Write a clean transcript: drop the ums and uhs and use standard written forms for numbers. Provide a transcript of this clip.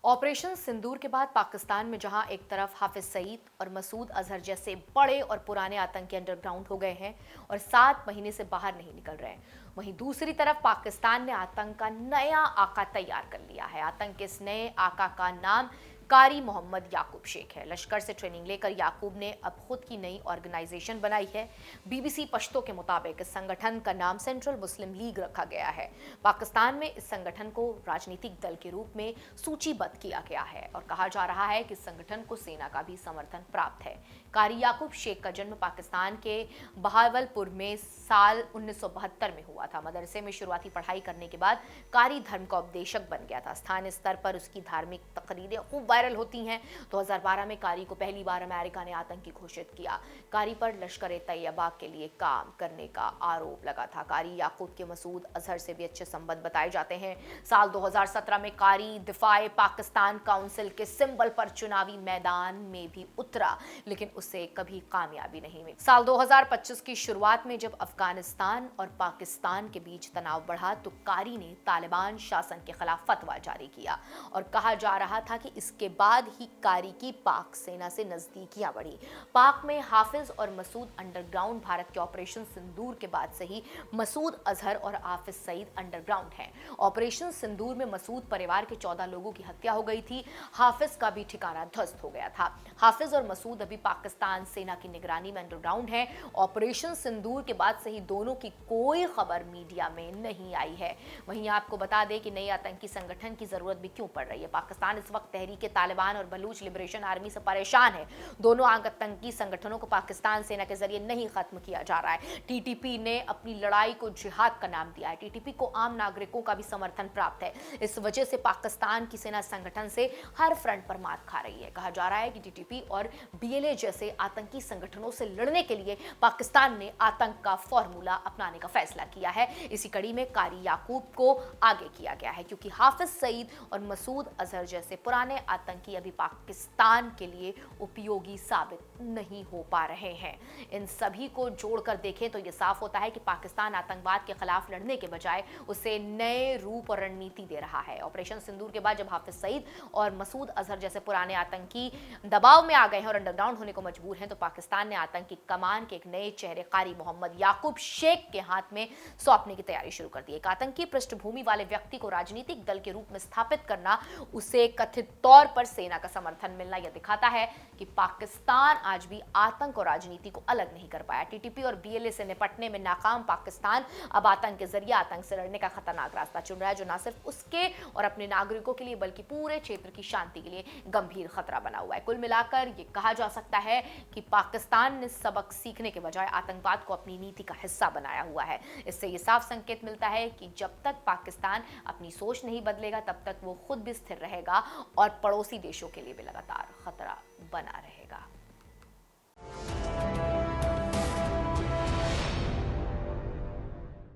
Operation सिंदूर के बाद पाकिस्तान में जहां एक तरफ हाफिज सईद और मसूद अजहर जैसे बड़े और पुराने आतंकी अंडरग्राउंड हो गए हैं और 7 महीने से बाहर नहीं निकल रहे हैं, वहीं दूसरी तरफ पाकिस्तान ने आतंक का नया आका तैयार कर लिया है। आतंक के इस नए आका का नाम कारी मोहम्मद याकूब शेख है। लश्कर से ट्रेनिंग लेकर याकूब ने अब खुद की नई ऑर्गेनाइजेशन बनाई है। बीबीसी पश्तो के मुताबिक इस संगठन का नाम सेंट्रल मुस्लिम लीग रखा गया है। पाकिस्तान में इस संगठन को राजनीतिक दल के रूप में सूचीबद्ध किया गया है और कहा जा रहा है कि इस संगठन को सेना का भी समर्थन प्राप्त है। कारी याकूब शेख का जन्म पाकिस्तान के बहावलपुर में साल 1972 में हुआ था। मदरसे में शुरुआती पढ़ाई करने के बाद कारी धर्म का उपदेशक बन गया था। स्थानीय स्तर पर उसकी धार्मिक तकरीरें खूब वायरल होती हैं। 2012 में कारी को पहली बार अमेरिका ने आतंकी घोषित किया। कारी पर लश्कर-ए-तैयबा के लिए काम करने का आरोप लगा था। कारी याकूब के मसूद अजहर से भी अच्छे संबंध बताए जाते हैं। साल 2017 में कारी दिफाए पाकिस्तान काउंसिल के सिंबल पर चुनावी मैदान में भी उतरा, लेकिन उसे कभी कामयाबी नहीं मिली। साल 2025 की शुरुआत में जब अफगानिस्तान और पाकिस्तान के बीच तनाव बढ़ा तो कारी ने तालिबान शासन के खिलाफ फतवा जारी किया और कहा जा रहा था कि इसके बाद ही कारी की पाक सेना से नजदीकियां बढ़ी। पाक में हाफिज और मसूद अंडरग्राउंड भारत के ऑपरेशन सिंदूर के बाद से ही मसूद अजहर और हाफिज सईद अंडरग्राउंड हैं। ऑपरेशन सिंदूर में मसूद परिवार के 14 लोगों की हत्या हो गई थी। हाफिज का भी ठिकाना ध्वस्त हो गया था। हाफिज और मसूद अभी पाकिस्तान सेना की निगरानी में अंडरग्राउंड है। ऑपरेशन सिंदूर के बाद से ही दोनों की कोई खबर मीडिया में नहीं आई है। वहीं आपको बता दें कि नई आतंकी संगठन की जरूरत भी क्यों पड़ रही है। पाकिस्तान इस वक्त तहरीके तालिबान और बलूच लिबरेशन आर्मी से परेशान है। दोनों आतंकी संगठनों को पाकिस्तान सेना के जरिए नहीं खत्म किया जा रहा है। टीटीपी ने अपनी लड़ाई को जिहाद का नाम दिया है। टीटीपी को आम नागरिकों का भी समर्थन प्राप्त है। इस वजह से पाकिस्तान की सेना संगठन से हर फ्रंट पर मात खा रही है। कहा जा रहा है कि टीटीपी और बीएलए जैसे आतंकी संगठनों से लड़ने के लिए पाकिस्तान ने आतंक का फॉर्मूला अपनाने का फैसला किया है। इसी कड़ी में कारी याकूब को आगे किया गया है, क्योंकि हाफिज सईद और मसूद अजहर जैसे पुराने आतंकी अभी पाकिस्तान के लिए उपयोगी साबित नहीं हो पा रहे हैं। इन सभी को जोड़कर देखें तो यह साफ होता है कि पाकिस्तान आतंकवाद के खिलाफ लड़ने के बजाय उसे नए रूप और रणनीति दे रहा है। ऑपरेशन सिंदूर के बाद जब हाफिज सईद और मसूद अजहर जैसे पुराने आतंकी दबाव में आ गए हैं और अंडरग्राउंड होने को मजबूर हैं, तो पाकिस्तान ने आतंक की कमान के एक नए चेहरे कारी मोहम्मद याकूब शेख के हाथ में सौंपने की तैयारी शुरू कर दी। एक आतंकी पृष्ठभूमि वाले व्यक्ति को राजनीतिक दल के रूप में स्थापित करना, उसे कथित तौर पर सेना का समर्थन मिलना, यह दिखाता है कि पाकिस्तान आज भी आतंक और राजनीति को अलग नहीं कर पाया। टीटीपी और बीएलए से निपटने में नाकाम पाकिस्तान अब आतंक के जरिए आतंक से लड़ने का खतरनाक रास्ता चुन रहा है, जो न सिर्फ उसके और अपने नागरिकों के लिए बल्कि पूरे क्षेत्र की शांति के लिए गंभीर खतरा बना हुआ है। कुल मिलाकर यह कहा जा सकता है कि पाकिस्तान ने सबक सीखने के बजाय आतंकवाद को अपनी नीति का हिस्सा बनाया हुआ है। इससे यह साफ संकेत मिलता है कि जब तक पाकिस्तान अपनी सोच नहीं बदलेगा, तब तक वो खुद भी स्थिर रहेगा और पड़ोसी देशों के लिए भी लगातार खतरा बना रहे।